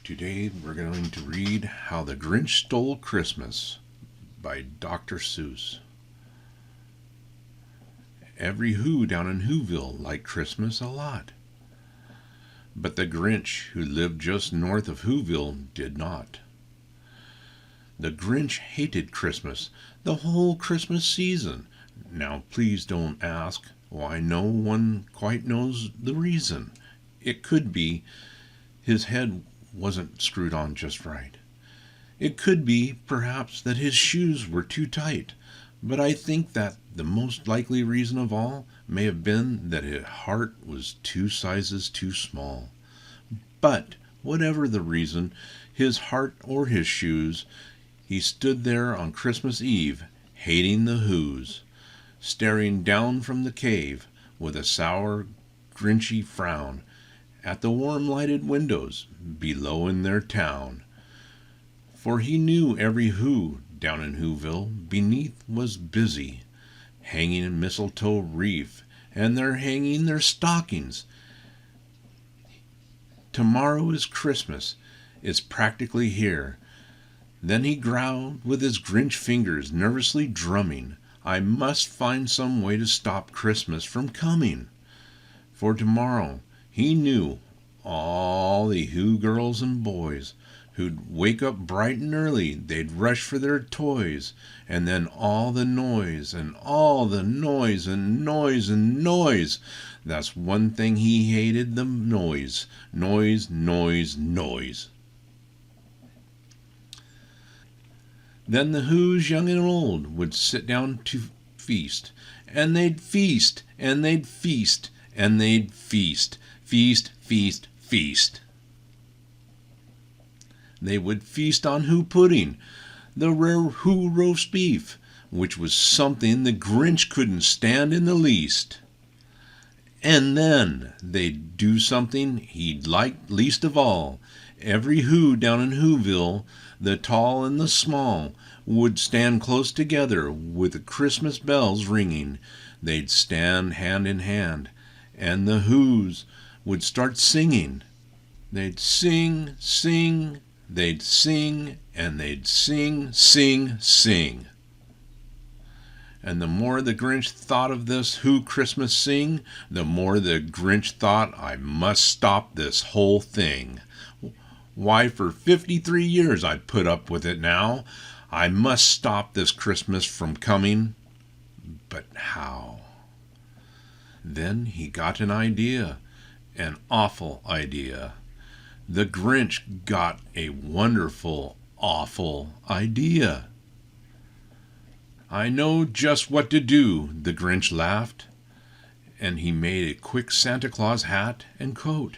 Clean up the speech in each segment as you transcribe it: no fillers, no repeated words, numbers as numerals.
Today we're going to read How the Grinch Stole Christmas by Dr. Seuss. Every Who down in Whoville liked Christmas a lot. But the Grinch, who lived just north of Whoville, did not. The Grinch hated Christmas, the whole Christmas season. Now please don't ask why no one quite knows the reason. It could be his head wasn't screwed on just right. It could be, perhaps, that his shoes were too tight, but I think that the most likely reason of all may have been that his heart was 2 sizes too small. But, whatever the reason, his heart or his shoes, he stood there on Christmas Eve, hating the Whos, staring down from the cave with a sour, grinchy frown at the warm lighted windows below in their town. For he knew every Who down in Whoville beneath was busy, hanging a mistletoe wreath, and they're hanging their stockings. Tomorrow is Christmas. It's practically here. Then he growled with his Grinch fingers nervously drumming, I must find some way to stop Christmas from coming. For tomorrow he knew all the Who girls and boys who'd wake up bright and early, they'd rush for their toys, and then all the noise and all the noise and noise and noise. That's one thing he hated, the noise, noise, noise, noise. Then the Whos, young and old, would sit down to feast, and they'd feast, and they'd feast, and they'd feast, feast, feast, feast. They would feast on Who pudding, the rare Who roast beef, which was something the Grinch couldn't stand in the least. And then they'd do something he liked least of all. Every Who down in Whoville, the tall and the small, would stand close together with the Christmas bells ringing. They'd stand hand in hand, and the Whos would start singing. They'd sing, sing, they'd sing, and they'd sing, sing, sing. And the more the Grinch thought of this Who Christmas sing, the more the Grinch thought, I must stop this whole thing. Why, for 53 years I've put up with it now. I must stop this Christmas from coming. But how? Then he got an idea, an awful idea. The Grinch got a wonderful, awful idea. I know just what to do, the Grinch laughed. And he made a quick Santa Claus hat and coat.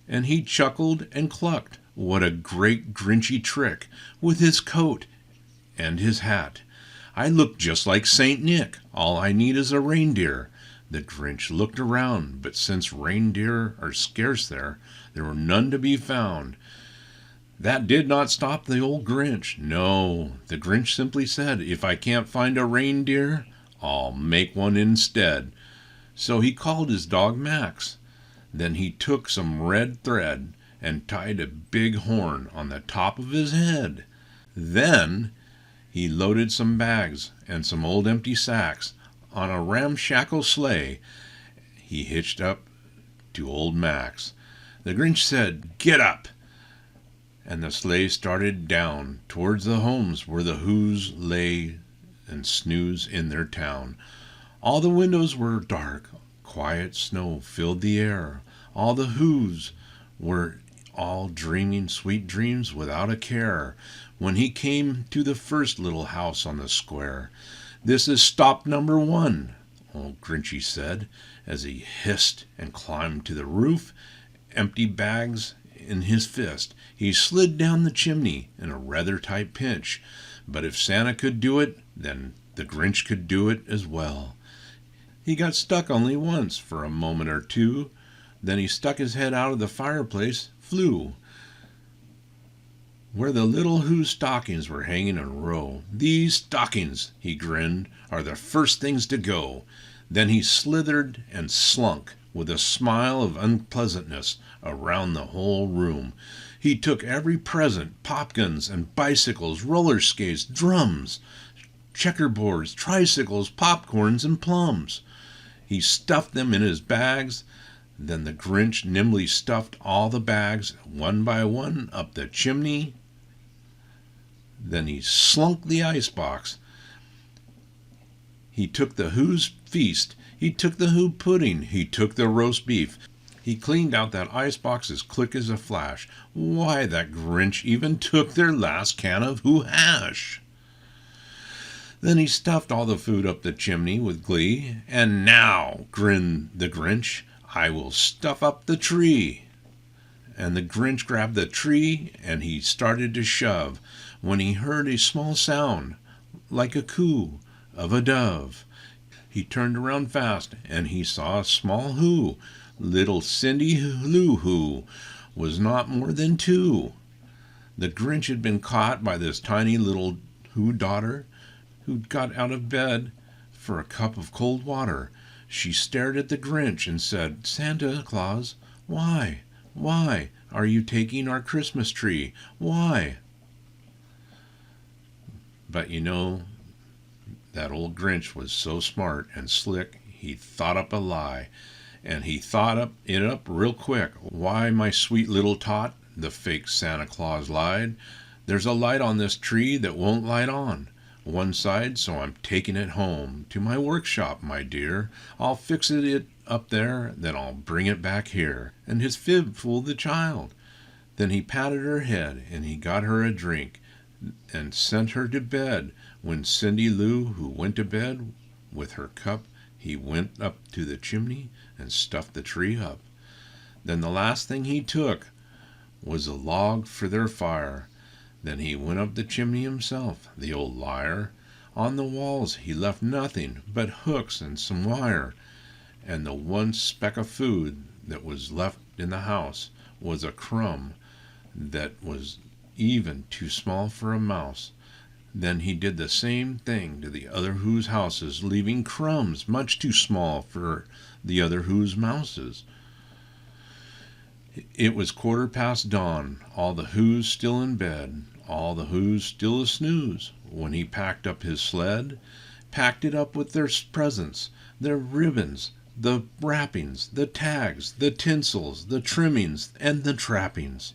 And he chuckled and clucked. What a great Grinchy trick with his coat and his hat. I look just like Saint Nick. All I need is a reindeer. The Grinch looked around, but since reindeer are scarce there were none to be found. That did not stop the old Grinch. No, the Grinch simply said, if I can't find a reindeer, I'll make one instead. So he called his dog Max. Then he took some red thread and tied a big horn on the top of his head. Then he loaded some bags and some old empty sacks on a ramshackle sleigh he hitched up to old Max. The Grinch said, get up! And the sleigh started down towards the homes where the Whos lay and snooze in their town. All the windows were dark. Quiet snow filled the air. All the Whos were all dreaming sweet dreams without a care. When he came to the first little house on the square, this is stop number 1, old Grinchy said, as he hissed and climbed to the roof, empty bags in his fist. He slid down the chimney in a rather tight pinch, but if Santa could do it, then the Grinch could do it as well. He got stuck only once for a moment or two. Then he stuck his head out of the fireplace, flew where the little Who stockings were hanging in a row. These stockings, he grinned, are the first things to go. Then he slithered and slunk with a smile of unpleasantness around the whole room. He took every present, popguns and bicycles, roller skates, drums, checkerboards, tricycles, popcorns, and plums. He stuffed them in his bags. Then the Grinch nimbly stuffed all the bags, one by one, up the chimney. Then he slunk the icebox. He took the Who's feast. He took the Who pudding. He took the roast beef. He cleaned out that icebox as quick as a flash. Why, that Grinch even took their last can of Who hash. Then he stuffed all the food up the chimney with glee. And now, grinned the Grinch, I will stuff up the tree. And the Grinch grabbed the tree and he started to shove when he heard a small sound like a coo of a dove. He turned around fast and he saw a small Who. Little Cindy Lou Who was not more than 2. The Grinch had been caught by this tiny little Who daughter who'd got out of bed for a cup of cold water. She stared at the Grinch and said, Santa Claus, why are you taking our Christmas tree? Why? But you know, that old Grinch was so smart and slick, he thought up a lie. And he thought it up real quick. Why, my sweet little tot, the fake Santa Claus lied. There's a light on this tree that won't light on one side, so I'm taking it home to my workshop, my dear. I'll fix it up there, then I'll bring it back here. And his fib fooled the child. Then he patted her head, and he got her a drink, and sent her to bed. When Cindy Lou, who went to bed with her cup, he went up to the chimney and stuffed the tree up. Then the last thing he took was a log for their fire. Then he went up the chimney himself, the old liar. On the walls he left nothing but hooks and some wire. And the one speck of food that was left in the house was a crumb that was even too small for a mouse. Then he did the same thing to the other Who's houses, leaving crumbs much too small for the other Who's mouses. It was 1/4 dawn, all the Who's still in bed, all the Who's still a snooze, when he packed up his sled, packed it up with their presents, their ribbons, the wrappings, the tags, the tinsels, the trimmings, and the trappings.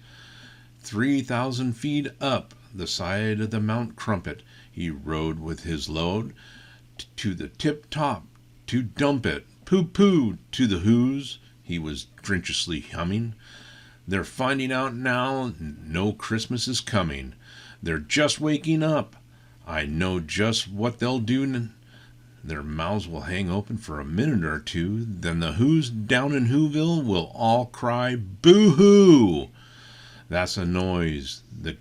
3,000 feet up the side of the Mount Crumpet he rode with his load to the tip-top to dump it. Pooh-pooh to the Who's, he was Grinchiously humming. They're finding out now no Christmas is coming. They're just waking up. I know just what they'll do. Their mouths will hang open for a minute or two. Then the Who's down in Whoville will all cry, boo-hoo! That's a noise. The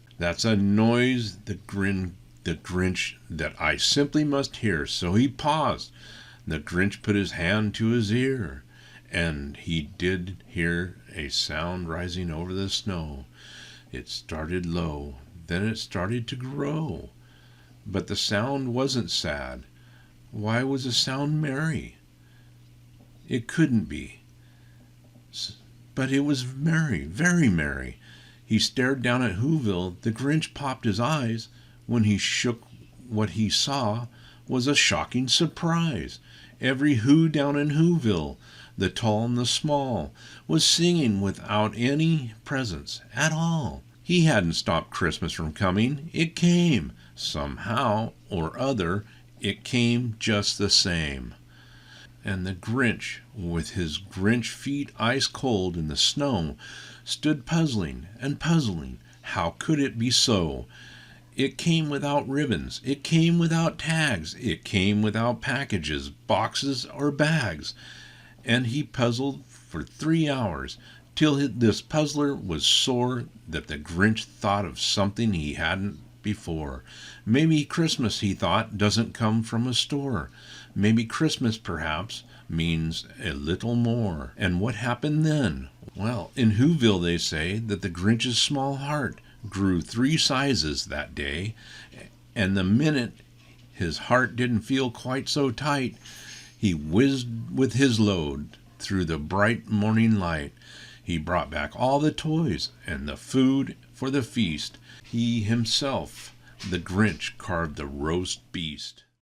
Grinch that I simply must hear. So he paused. The Grinch put his hand to his ear, and he did hear a sound rising over the snow. It started low, then it started to grow. But the sound wasn't sad. Why was the sound merry? It couldn't be. But it was merry, very merry. He stared down at Whoville. The Grinch popped his eyes when he shook. What he saw was a shocking surprise. Every Who down in Whoville, the tall and the small, was singing without any presents at all. He hadn't stopped Christmas from coming. It came. Somehow or other, it came just the same. And the Grinch, with his Grinch feet ice cold in the snow, stood puzzling and puzzling. How could it be so? It came without ribbons. It came without tags. It came without packages, boxes, or bags. And he puzzled for 3 hours, till this puzzler was sore that the Grinch thought of something he hadn't before. Maybe Christmas, he thought, doesn't come from a store. Maybe Christmas, perhaps, means a little more. And what happened then? Well, in Whoville they say that the Grinch's small heart grew 3 sizes that day, and the minute his heart didn't feel quite so tight, he whizzed with his load through the bright morning light. He brought back all the toys and the food for the feast. He himself, the Grinch, carved the roast beast.